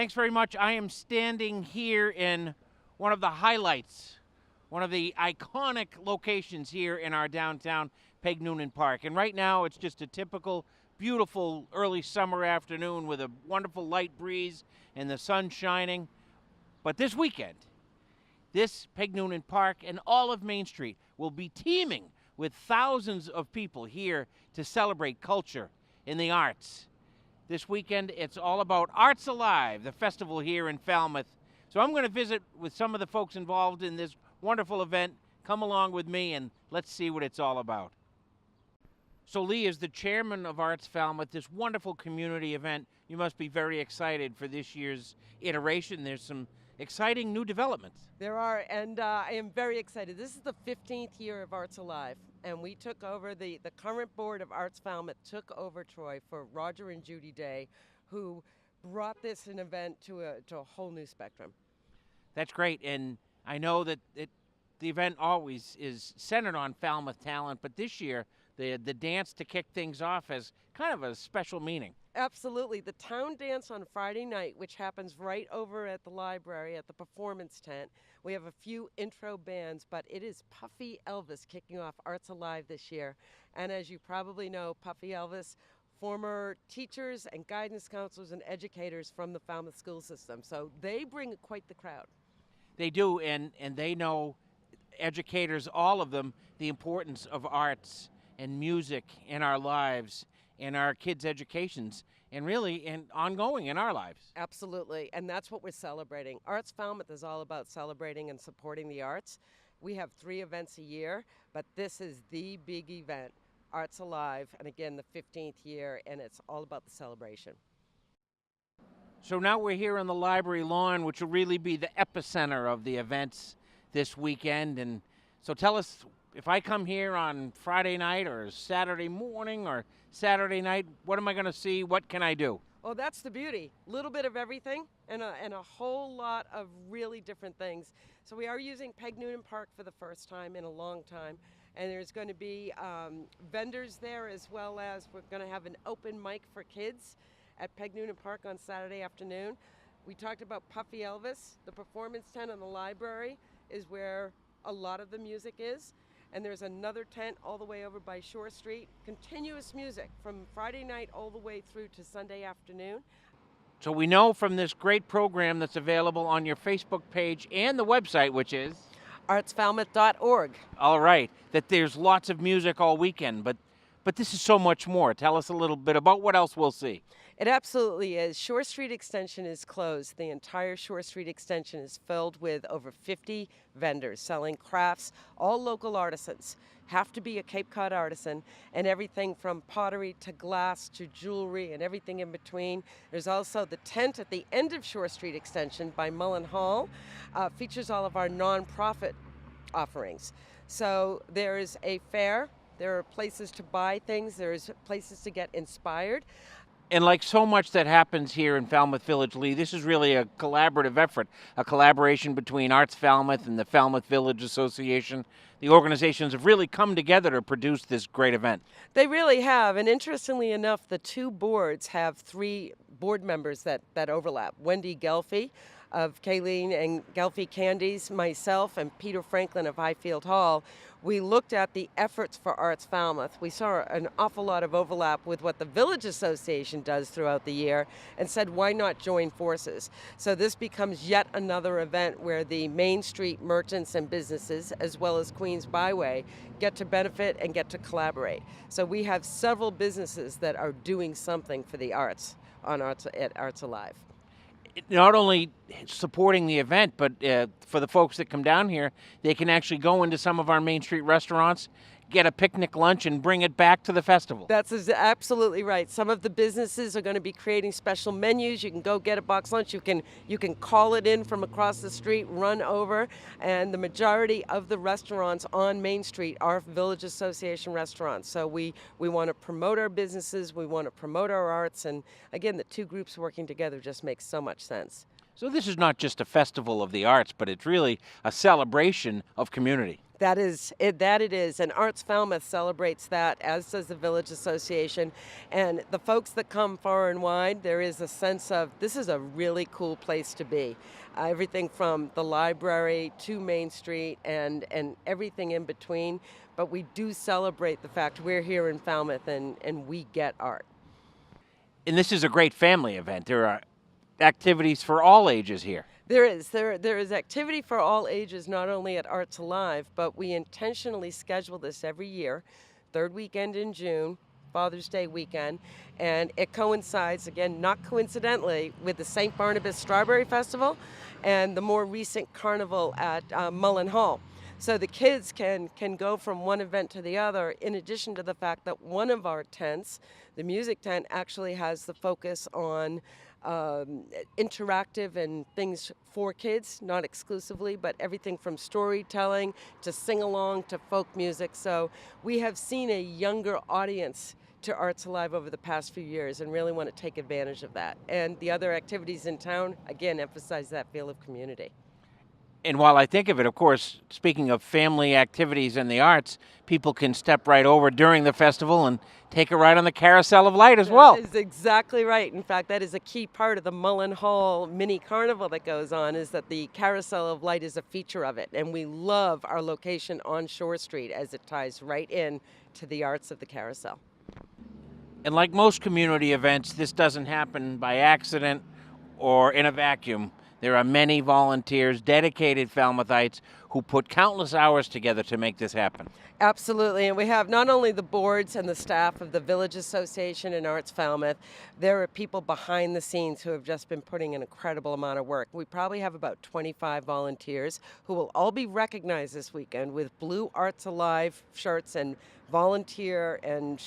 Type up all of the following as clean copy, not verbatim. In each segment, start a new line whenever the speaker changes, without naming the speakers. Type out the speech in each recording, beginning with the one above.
Thanks very much. I am standing here in one of the highlights, one of the iconic locations here in our downtown Peg Noonan Park. And right now it's just a typical beautiful early summer afternoon with a wonderful light breeze and the sun shining. But this weekend, this Peg Noonan Park and all of Main Street will be teeming with thousands of people here to celebrate culture and the arts. This weekend, it's all about Arts Alive, the festival here in Falmouth. So I'm going to visit with some of the folks involved in this wonderful event. Come along with me and let's see what it's all about. So Lee, as the chairman of Arts Falmouth, this wonderful community event, you must be very excited for this year's iteration. There's some exciting new developments.
There are, and I am very excited. This is the 15th year of Arts Alive, and we took over, the current board of Arts Falmouth took over Troy for Roger and Judy Day, who brought this an event to a whole new spectrum.
That's great, and I know that the event always is centered on Falmouth talent, but this year, the dance to kick things off has kind of a special meaning.
Absolutely. The town dance on Friday night, which happens right over at the library at the performance tent. We have a few intro bands, but it is Puffy Elvis kicking off Arts Alive this year. And as you probably know, Puffy Elvis, former teachers and guidance counselors and educators from the Falmouth school system. So they bring quite the crowd.
They do, and they know, educators, all of them, the importance of arts and music in our lives, in our kids' educations, and really ongoing in our lives.
Absolutely, and that's what we're celebrating. Arts Falmouth is all about celebrating and supporting the arts. We have 3 events a year, but this is the big event, Arts Alive, and again, the 15th year, and it's all about the celebration.
So now we're here on the library lawn, which will really be the epicenter of the events this weekend. And so tell us, if I come here on Friday night or Saturday morning or Saturday night, what am I going to see? What can I do?
Well, that's the beauty. A little bit of everything and a whole lot of really different things. So we are using Peg Noonan Park for the first time in a long time. And there's going to be vendors there, as well as we're going to have an open mic for kids at Peg Noonan Park on Saturday afternoon. We talked about Puffy Elvis. The performance tent in the library is where a lot of the music is. And there's another tent all the way over by Shore Street. Continuous music from Friday night all the way through to Sunday afternoon.
So we know from this great program that's available on your Facebook page and the website, which is
artsfalmouth.org.
All right, that there's lots of music all weekend, but this is so much more. Tell us a little bit about what else we'll see.
It absolutely is. Shore Street Extension is closed. The entire Shore Street Extension is filled with over 50 vendors selling crafts, all local artisans. Have to be a Cape Cod artisan, and everything from pottery to glass to jewelry and everything in between. There's also the tent at the end of Shore Street Extension by Mullen Hall. Features all of our nonprofit offerings. So there is a fair, there are places to buy things, there's places to get inspired.
And like so much that happens here in Falmouth Village, Lee, this is really a collaborative effort, a collaboration between Arts Falmouth and the Falmouth Village Association. The organizations have really come together to produce this great event.
They really have, and interestingly enough, the 2 boards have 3 board members that overlap. Wendy Gelfie of Kayleen and Gelfie Candies, myself, and Peter Franklin of Highfield Hall. We looked at the efforts for Arts Falmouth. We saw an awful lot of overlap with what the Village Association does throughout the year and said, why not join forces? So this becomes yet another event where the Main Street merchants and businesses, as well as Queens Byway, get to benefit and get to collaborate. So we have several businesses that are doing something for the arts at Arts Alive.
Not only supporting the event, but for the folks that come down here, they can actually go into some of our Main Street restaurants, get a picnic lunch, and bring it back to the festival.
That's absolutely right. Some of the businesses are going to be creating special menus. You can go get a box lunch. You can call it in from across the street, run over, and the majority of the restaurants on Main Street are Village Association restaurants. So we want to promote our businesses, we want to promote our arts, and again, the 2 groups working together just makes so much sense.
So this is not just a festival of the arts, but it's really a celebration of community.
That is it. That it is, and Arts Falmouth celebrates that, as does the Village Association, and the folks that come far and wide. There is a sense of this is a really cool place to be. Everything from the library to Main Street and everything in between. But we do celebrate the fact we're here in Falmouth and we get art.
And this is a great family event. There are activities for all ages here.
There is activity for all ages, not only at Arts Alive, but we intentionally schedule this every year, third weekend in June, Father's Day weekend, and it coincides, again, not coincidentally, with the St. Barnabas Strawberry Festival and the more recent carnival at Mullen Hall. So the kids can go from one event to the other, in addition to the fact that one of our tents, the music tent, actually has the focus on interactive and things for kids, not exclusively, but everything from storytelling to sing-along to folk music. So we have seen a younger audience to Arts Alive over the past few years and really want to take advantage of that. And the other activities in town, again, emphasize that feel of community.
And while I think of it, of course, speaking of family activities and the arts, people can step right over during the festival and take a ride on the Carousel of Light as well.
That is exactly right. In fact, that is a key part of the Mullen Hall mini carnival that goes on, is that the Carousel of Light is a feature of it. And we love our location on Shore Street as it ties right in to the arts of the carousel.
And like most community events, this doesn't happen by accident or in a vacuum. There are many volunteers, dedicated Falmouthites, who put countless hours together to make this happen.
Absolutely, and we have not only the boards and the staff of the Village Association and Arts Falmouth, there are people behind the scenes who have just been putting an incredible amount of work. We probably have about 25 volunteers who will all be recognized this weekend with blue Arts Alive shirts and volunteer and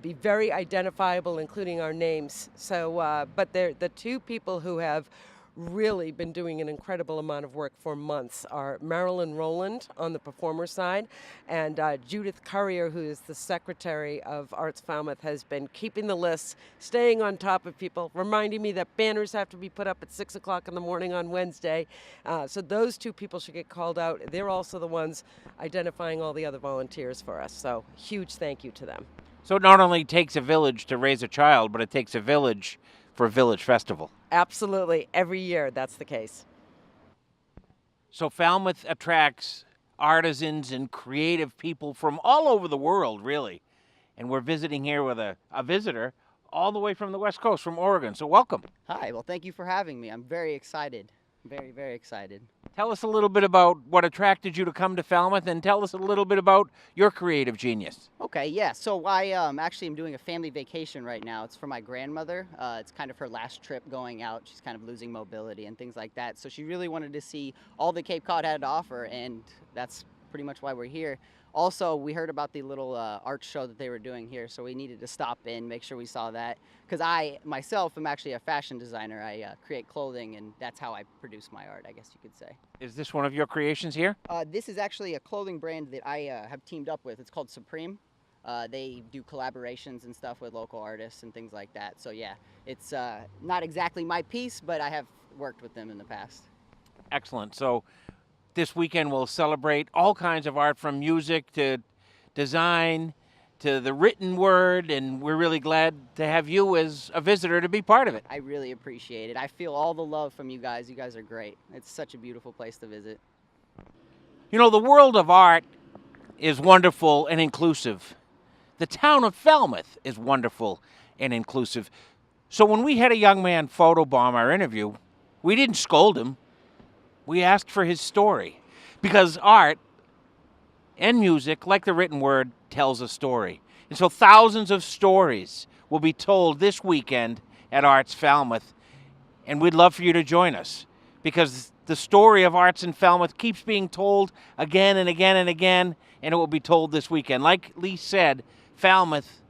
be very identifiable, including our names. So, but the two people who have really been doing an incredible amount of work for months are Marilyn Rowland on the performer side, and Judith Currier, who is the secretary of Arts Falmouth, has been keeping the list, staying on top of people, reminding me that banners have to be put up at 6 o'clock in the morning on Wednesday. So those two people should get called out. They're also the ones identifying all the other volunteers for us. So huge thank you to them.
So it not only takes a village to raise a child, but it takes a village for a village festival.
Absolutely. Every year, that's the case.
So Falmouth attracts artisans and creative people from all over the world, really. And we're visiting here with a visitor all the way from the West Coast, from Oregon. So welcome.
Hi, well, thank you for having me. I'm very excited. Very, very excited.
Tell us a little bit about what attracted you to come to Falmouth, and tell us a little bit about your creative genius.
Okay, yeah, so I actually am doing a family vacation right now. It's for my grandmother. It's kind of her last trip going out. She's kind of losing mobility and things like that. So she really wanted to see all that Cape Cod had to offer, and that's pretty much why we're here. Also, we heard about the little art show that they were doing here, so we needed to stop in, make sure we saw that. Because I, myself, am actually a fashion designer. I create clothing, and that's how I produce my art, I guess you could say.
Is this one of your creations here?
This is actually a clothing brand that I have teamed up with. It's called Supreme. They do collaborations and stuff with local artists and things like that. So yeah, it's not exactly my piece, but I have worked with them in the past.
Excellent. So this weekend we'll celebrate all kinds of art, from music to design to the written word, and we're really glad to have you as a visitor to be part of it.
I really appreciate it. I feel all the love from you guys. You guys are great. It's such a beautiful place to visit.
You know, the world of art is wonderful and inclusive. The town of Falmouth is wonderful and inclusive. So when we had a young man photobomb our interview, we didn't scold him. We asked for his story, because art and music, like the written word, tells a story. And so thousands of stories will be told this weekend at Arts Falmouth, and we'd love for you to join us, because the story of arts in Falmouth keeps being told again and again and again, and it will be told this weekend. Like Lee said, Falmouth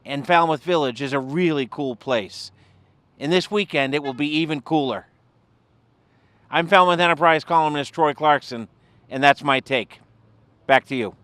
and Falmouth Village is a really cool place, and this weekend it will be even cooler. I'm Falmouth Enterprise columnist Troy Clarkson, and that's my take. Back to you.